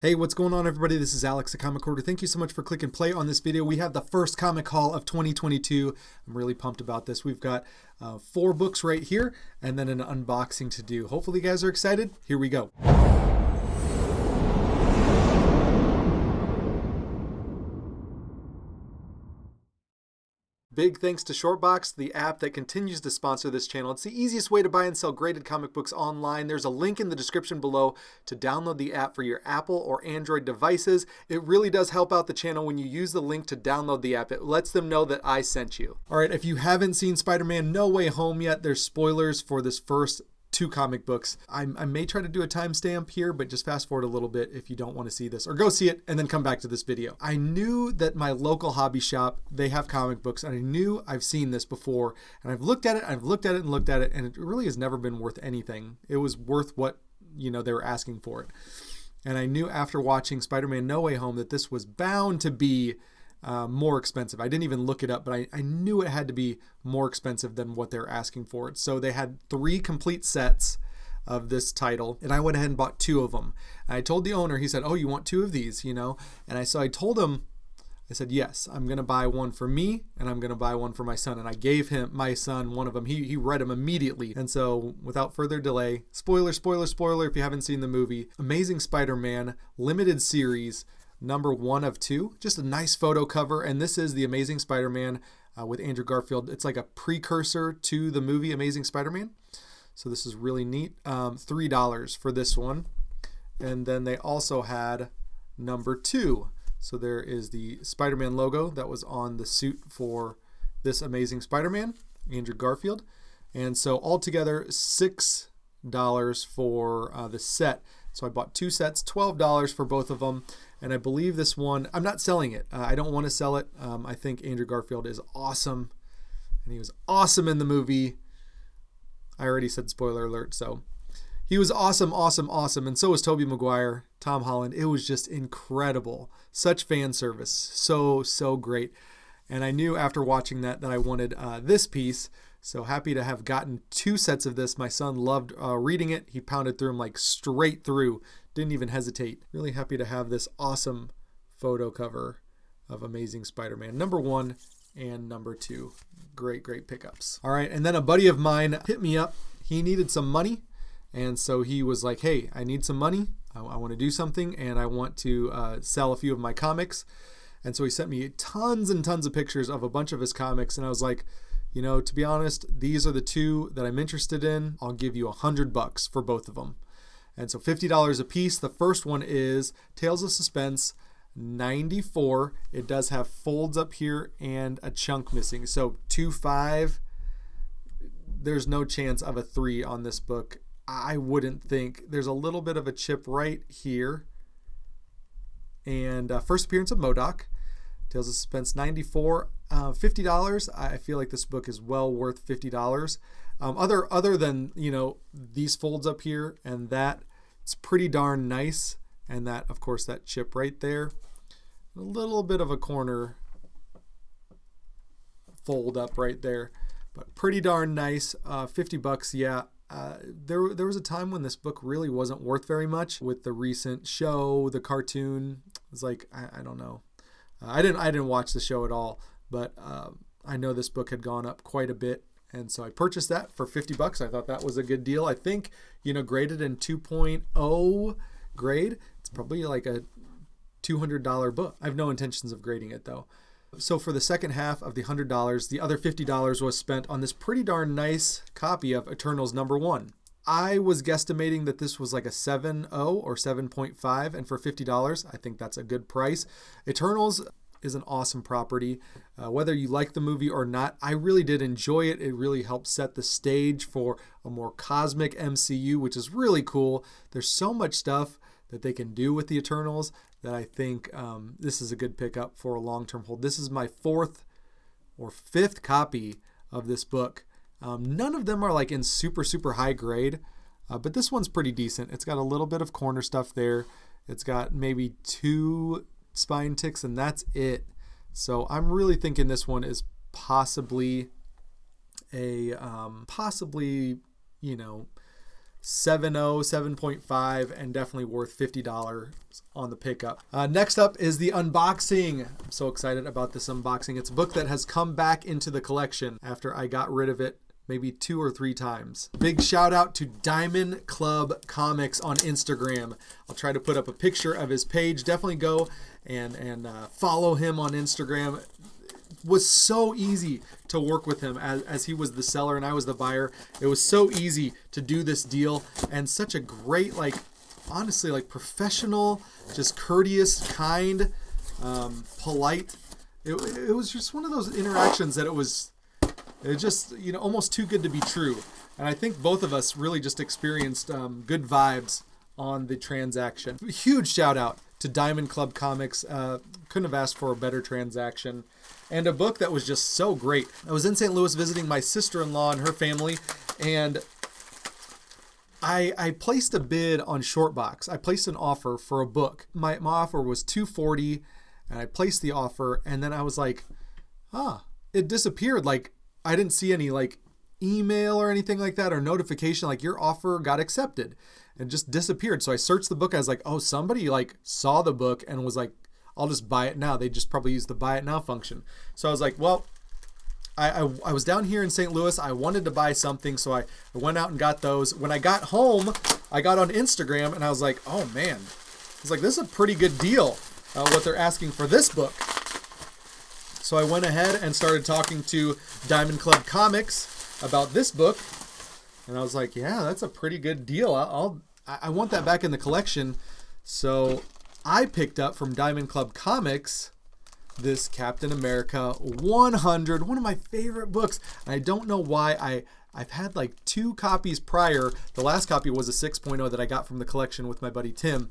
Hey, what's going on, everybody? This is Alex, the Comic Reporter. Thank you so much for clicking play on this video. We have the first comic haul of 2022. I'm really pumped about this. We've got 4 books right here and then an unboxing to do. Hopefully you guys are excited. Here we go. Big thanks to Shortbox, the app that continues to sponsor this channel. It's the easiest way to buy and sell graded comic books online. There's a link in the description below to download the app for your Apple or Android devices. It really does help out the channel when you use the link to download the app. It lets them know that I sent you. All right, if you haven't seen Spider-Man No Way Home yet, there's spoilers for this first 2 comic books. I may try to do a timestamp here, but just fast forward a little bit if you don't want to see this, or go see it and then come back to this video. I knew that my local hobby shop, they have comic books, and I knew I've seen this before, and I've looked at it, and looked at it, and it really has never been worth anything. It was worth what, they were asking for it. And I knew after watching Spider-Man No Way Home that this was bound to be more expensive. I didn't even look it up, but I knew it had to be more expensive than what they're asking for it. So they had 3 complete sets of this title, and I went ahead and bought 2 of them. And I told the owner, he said, "Oh, you want 2 of these, And I told him, I said, "Yes, I'm going to buy one for me, and I'm going to buy one for my son." And I gave my son one of them. He read them immediately. And so without further delay, spoiler, if you haven't seen the movie, Amazing Spider-Man limited series, number 1 of 2, just a nice photo cover. And this is the Amazing Spider-Man with Andrew Garfield. It's like a precursor to the movie Amazing Spider-Man. So this is really neat. $3 for this one. And then they also had number 2. So there is the Spider-Man logo that was on the suit for this Amazing Spider-Man, Andrew Garfield. And so altogether, $6 for the set. So I bought 2 sets, $12 for both of them. And I believe this one, I'm not selling it. I don't want to sell it. I think Andrew Garfield is awesome. And he was awesome in the movie. I already said spoiler alert, so he was awesome. And so was Tobey Maguire, Tom Holland. It was just incredible. Such fan service. So great. And I knew after watching that I wanted this piece. So happy to have gotten 2 sets of this. My son loved reading it. He pounded through them like straight through. Didn't even hesitate. Really happy to have this awesome photo cover of Amazing Spider-Man number 1 and number 2. Great pickups. All right, and then a buddy of mine hit me up. He needed some money, and so he was like, "Hey, I need some money. I want to do something, and I want to sell a few of my comics." And so he sent me tons and tons of pictures of a bunch of his comics, and I was like, to be honest, these are the 2 that I'm interested in. I'll give you $100 for both of them. And so $50 a piece. The first one is Tales of Suspense 94. It does have folds up here and a chunk missing. So 2.5. There's no chance of a 3 on this book. I wouldn't think. There's a little bit of a chip right here. And first appearance of MODOK. Tales of Suspense 94. $50. I feel like this book is well worth $50. Other than these folds up here and that, it's pretty darn nice. And that, of course, that chip right there, a little bit of a corner fold up right there, but pretty darn nice. $50, yeah. There was a time when this book really wasn't worth very much. With the recent show, the cartoon, it's like I don't know. I didn't watch the show at all, but I know this book had gone up quite a bit, and so I purchased that for $50. I thought that was a good deal. I think graded in 2.0 grade, it's probably like a $200 book. I have no intentions of grading it though. So for the second half of the $100, the other $50 was spent on this pretty darn nice copy of Eternals number 1. I was guesstimating that this was like a 7.0 or 7.5, and for $50, I think that's a good price. Eternals is an awesome property. Whether you like the movie or not, I really did enjoy it. It really helped set the stage for a more cosmic MCU, which is really cool. There's so much stuff that they can do with the Eternals that I think this is a good pickup for a long-term hold. This is my 4th or 5th copy of this book. None of them are like in super high grade, but this one's pretty decent. It's got a little bit of corner stuff there. It's got maybe 2 spine ticks, and that's it. So I'm really thinking this one is possibly a 7.0, 7.5, and definitely worth $50 on the pickup. Next up is the unboxing. I'm so excited about this unboxing. It's a book that has come back into the collection after I got rid of it maybe 2 or 3 times. Big shout out to Diamond Club Comics on Instagram. I'll try to put up a picture of his page. Definitely go and follow him on Instagram. It was so easy to work with him as he was the seller and I was the buyer. It was so easy to do this deal, and such a great, like, honestly, like, professional, just courteous, kind, polite. It was just one of those interactions that it was just, you know, almost too good to be true. And I think both of us really just experienced good vibes on the transaction. Huge shout out to Diamond Club Comics. Couldn't have asked for a better transaction. And a book that was just so great. I was in St. Louis visiting my sister-in-law and her family, and I placed a bid on Shortbox. I placed an offer for a book. My offer was $240, and I placed the offer, and then I was like, it disappeared. Like, I didn't see any like email or anything like that or notification like your offer got accepted. It just disappeared. So I searched the book. I was like, oh, somebody like saw the book and was like, I'll just buy it now. They just probably used the buy it now function. So I was like, well, I was down here in St. Louis. I wanted to buy something. So I went out and got those. When I got home, I got on Instagram and I was like, oh man, I was like, this is a pretty good deal, what they're asking for this book. So I went ahead and started talking to Diamond Club Comics about this book. And I was like, yeah, that's a pretty good deal. I want that back in the collection. So I picked up from Diamond Club Comics this Captain America 100, one of my favorite books. And I don't know why I've had like 2 copies prior. The last copy was a 6.0 that I got from the collection with my buddy Tim.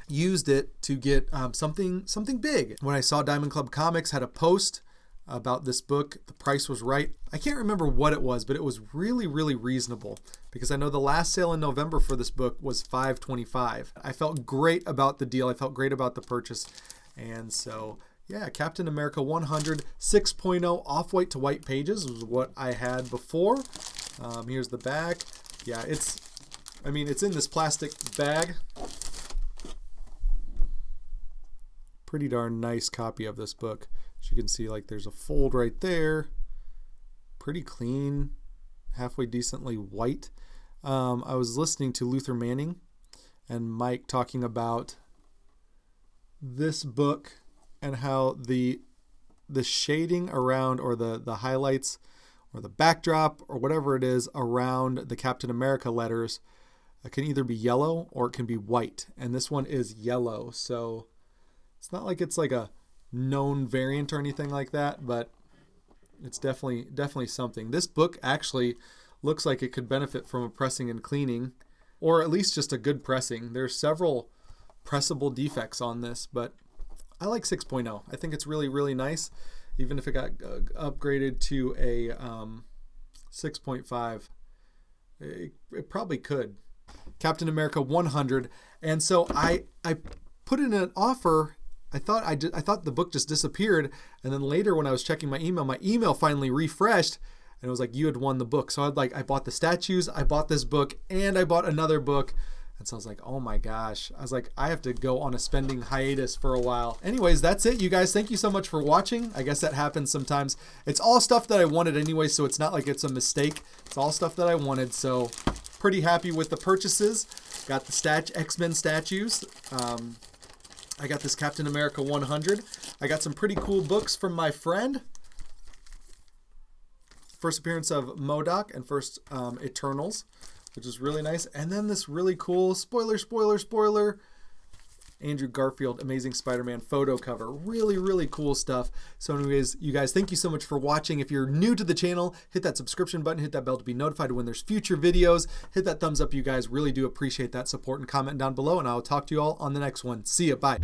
Used it to get something big. When I saw Diamond Club Comics had a post about this book, the price was right. I can't remember what it was, but it was really, really reasonable because I know the last sale in November for this book was $5.25. I felt great about the deal. I felt great about the purchase. And so, yeah, Captain America 100 6.0 off-white to white pages was what I had before. Here's the back. Yeah, it's in this plastic bag. Pretty darn nice copy of this book. As you can see, like, there's a fold right there. Pretty clean, halfway decently white. I was listening to Luther Manning and Mike talking about this book and how the shading around, or the highlights or the backdrop or whatever it is around the Captain America letters can either be yellow or it can be white. And this one is yellow, so it's not like it's like a known variant or anything like that, but it's definitely something. This book actually looks like it could benefit from a pressing and cleaning, or at least just a good pressing. There's several pressable defects on this, but I like 6.0. I think it's really, really nice. Even if it got upgraded to a 6.5, it probably could. Captain America 100. And so I put in an offer. I thought the book just disappeared, and then later when I was checking my email finally refreshed, and it was like, you had won the book. So I bought the statues, I bought this book, and I bought another book. And so I was like, oh my gosh. I was like, I have to go on a spending hiatus for a while. Anyways, that's it, you guys. Thank you so much for watching. I guess that happens sometimes. It's all stuff that I wanted anyway, so it's not like it's a mistake. It's all stuff that I wanted, so pretty happy with the purchases. Got the X-Men statues. I got this Captain America 100. I got some pretty cool books from my friend. First appearance of MODOK and first Eternals, which is really nice. And then this really cool, spoiler, Andrew Garfield Amazing Spider-Man photo cover. Really, really cool stuff. So anyways, you guys, thank you so much for watching. If you're new to the channel, hit that subscription button, hit that bell to be notified when there's future videos. Hit that thumbs up, you guys. Really do appreciate that support, and comment down below, and I'll talk to you all on the next one. See ya. Bye.